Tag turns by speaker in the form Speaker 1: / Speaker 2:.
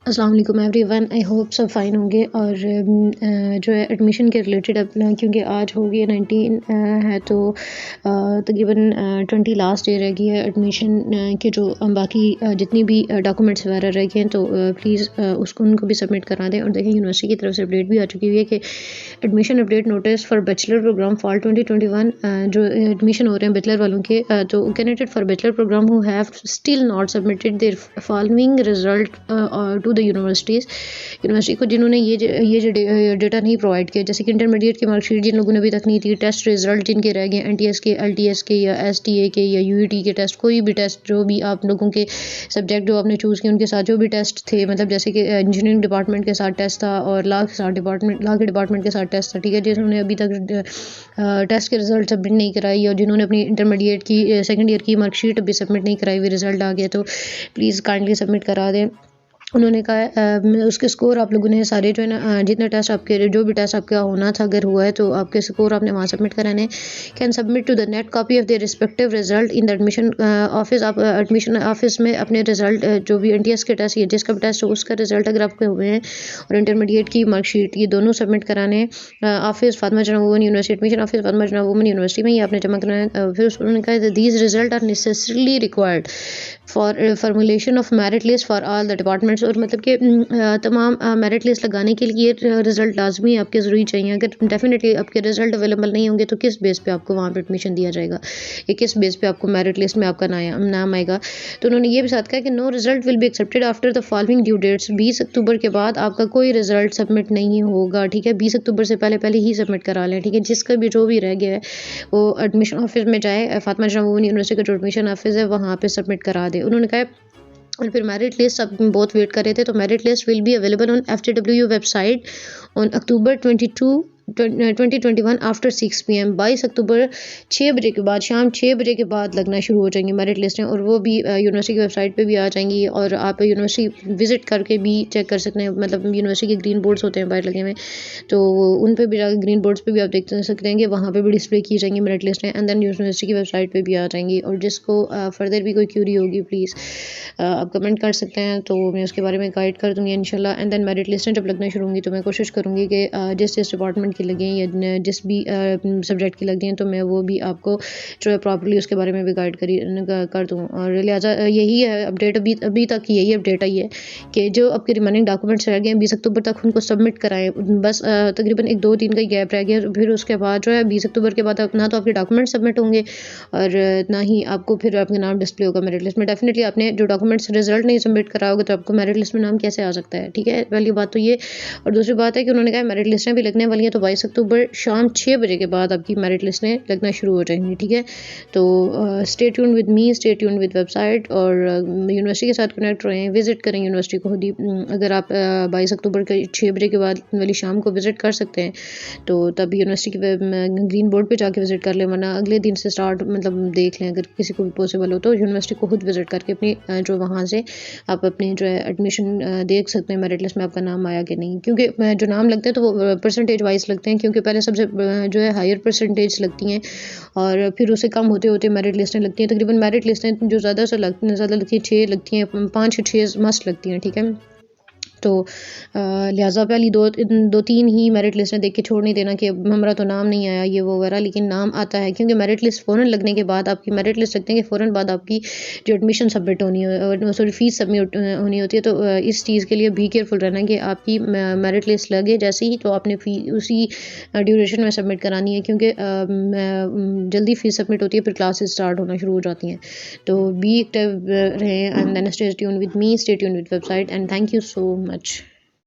Speaker 1: अस्सलाम वालेकुम everyone, I hope सब फ़ाइन होंगे। और जो है एडमिशन के रिलेटेड अपना, क्योंकि आज हो गया 19 है तो तकरीबन 20 लास्ट डे रह गई है एडमिशन के। जो बाकी जितनी भी डॉक्यूमेंट्स वगैरह रह गए हैं तो प्लीज़ उसको उनको भी सबमिट करा दें। और देखें, यूनिवर्सिटी की तरफ से अपडेट भी आ चुकी हुई है कि admission update notice for bachelor programme fall 2021 जो एडमिशन हो रहे हैं बैचलर वालों के, तो candidate for bachelor programme who have still not submitted their following result to the university को, जिन्होंने ये जो डेटा नहीं प्रोवाइड किया, जैसे कि इंटरमीडिएट की मार्कशीट जिन लोगों ने अभी तक नहीं थी, टेस्ट रिजल्ट जिनके रह गए, एनटीएस के, एलटीएस के या एसटीए के या यूईटी के टेस्ट, कोई भी टेस्ट जो भी आप लोगों के सब्जेक्ट जो आपने चूज़ किए उनके साथ जो भी टेस्ट थे, मतलब जैसे कि इंजीनियरिंग डिपार्टमेंट के साथ टेस्ट था और लॉ के डिपार्टमेंट के साथ टेस्ट था, ठीक है, जिन्होंने अभी तक टेस्ट के रिजल्ट सबमिट नहीं कराई और जिन्होंने अपनी इंटरमीडिएट की सेकंड ईयर की मार्कशीट अभी सबमिट नहीं कराई हुई, रिजल्ट आ गया, तो प्लीज़ काइंडली सबमिट करा दें। उन्होंने कहा उसके स्कोर आप लोगों ने सारे जो है ना, जितने टेस्ट आपके जो भी टेस्ट आपका होना था अगर हुआ है तो आपके स्कोर आपने वहाँ सबमिट कराने। Can submit to the net copy of the respective result in the admission office. आप एडमिशन ऑफिस में अपने रिजल्ट जो भी एनटीएस के टेस्ट या जिसका भी टेस्ट हो उसका रिजल्ट अगर आपके हुए हैं और इंटरमीडिएट की मार्कशीट, ये दोनों सबमिट कराने ऑफिस फातिमा जना woman university, admission office Fatima जना वुमन यूनिवर्सिटी में, ये आपने जमा कराना। फिर उन्होंने कहा these result are necessarily required for formulation of merit list for all the departments. और मतलब कि तमाम मेरिट लिस्ट लगाने के लिए रिज़ल्ट लाजमी आपके ज़रूरी चाहिए। अगर डेफिनेटली आपके रिज़ल्ट अवेलेबल नहीं होंगे तो किस बेस पे आपको वहाँ पे एडमिशन दिया जाएगा या किस बेस पे आपको मेरिट लिस्ट में आपका नाम आएगा। तो उन्होंने ये भी साथ कहा कि no result will be accepted after the following due dates. 20 अक्टूबर के बाद आपका कोई रिज़ल्ट सबमिट नहीं होगा, ठीक है। 20 अक्टूबर से पहले ही सबमिट करा लें, ठीक है। जिसका भी जो भी रह गया है वो एडमिशन ऑफिस में जाए, फातिमा जना वुमन यूनिवर्सिटी का जो एडमिशन ऑफिस है वहाँ पे सबमिट करा दे। उन्होंने कहा और फिर मेरिट लिस्ट सब बहुत वेट कर रहे थे, तो merit list will be available on FJW website on October 2021 after 6 PM। 22 अक्टूबर 6 बजे के बाद, शाम 6 बजे के बाद लगना शुरू हो जाएंगी मेरिट लिस्टें, और वो भी यूनिवर्सिटी की वेबसाइट पे भी आ जाएंगी और आप यूनिवर्सिटी विजिट करके भी चेक कर सकते हैं। मतलब यूनिवर्सिटी के ग्रीन बोर्ड्स होते हैं बाहर लगे हुए, तो उन पे भी ग्रीन बोर्ड्स पे भी आप देख सकते हैं कि वहाँ पे भी डिस्प्ले की जाएंगी मेरिट लिस्टें, एंड देन यूनिवर्सिटी की वेबसाइट पे भी आ जाएंगी। और जिसको फर्दर भी कोई क्यूरी होगी प्लीज़ आप कमेंट कर सकते हैं, तो मैं उसके बारे में गाइड कर दूँगी इंशाल्लाह। एंड देन मेरिट लिस्टें जब लगना शुरू होंगी तो मैं कोशिश करूँगी कि जिस डिपार्टमेंट की लगे या जिस भी सब्जेक्ट की लगी हैं तो मैं वो भी आपको जो है प्रॉपर्ली उसके बारे में भी गाइड कर दूँ। और लिहाजा यही है अपडेट, अभी तक यही अपडेट आई है कि जो आपके रिमेनिंग डॉक्यूमेंट्स रह गए हैं 20 अक्टूबर तक उनको सबमिट कराएं। बस तकरीबन 1-2 दिन का गैप रह गया, फिर उसके बाद जो है 20 अक्टूबर के बाद ना तो आपके डॉक्यूमेंट सबमिट होंगे और ना ही आपको फिर आपका नाम डिस्प्ले होगा मेरिट लिस्ट में। डेफिनेटली आपने जो डॉक्यूमेंट्स रिजल्ट नहीं सबमिट करा होगा तो आपको मेरिट लिस्ट में नाम कैसे आ सकता है, ठीक है। पहली बात तो ये। और दूसरी बात है कि उन्होंने कहा मेरिट लिस्टें भी लगने वाली हैं, तो 22 अक्टूबर शाम 6 बजे के बाद आपकी मेरिट लिस्टें लगना शुरू हो जाएंगी, ठीक है। तो stay tuned with me, stay tuned with website, और यूनिवर्सिटी के साथ कनेक्ट रहें, विजिट करें यूनिवर्सिटी को खुद ही। अगर आप 22 अक्टूबर के 6 बजे के बाद वाली शाम को विजिट कर सकते हैं तो तब यूनिवर्सिटी के ग्रीन बोर्ड पे जाके विजिट कर लें, वरना अगले दिन से स्टार्ट मतलब देख लें अगर किसी को भी पॉसिबल हो तो यूनिवर्सिटी को खुद विजिट करके अपनी जो वहाँ से आप अपनी जो है एडमिशन देख सकते हैं मेरिट लिस्ट में आपका नाम आया कि नहीं। क्योंकि जो नाम लगते हैं तो वो परसेंटेज वाइज लगते हैं, क्योंकि पहले सबसे जो है हायर परसेंटेज लगती हैं और फिर उससे कम होते होते मेरिट लिस्टें लगती हैं। तकरीबन मेरिट लिस्टें जो ज़्यादा लगती हैं 6 लगती हैं, 5-6 मस्ट लगती हैं, ठीक है। तो लिहाजा पहली 2-3 ही मेरिट लिस्टें देख के छोड़ नहीं देना कि हमारा तो नाम नहीं आया ये वो वगैरह, लेकिन नाम आता है। क्योंकि मेरिट लिस्ट फ़ौरन लगने के बाद आपकी मेरिट लिस्ट लगने के फ़ौरन बाद आपकी जो एडमिशन सबमिट होनी है, सॉरी फीस सबमिट होनी होती है, तो इस चीज़ के लिए भी केयरफुल रहना कि आपकी मेरिट लिस्ट लगे जैसे ही तो आपने उसी ड्यूरेशन में सबमिट करानी है, क्योंकि जल्दी फीस सबमिट होती है फिर क्लासेस स्टार्ट होना शुरू हो जाती हैं। तो बी एक्टिव रहें and then stay tuned with me, stay tuned with website, and thank you so much.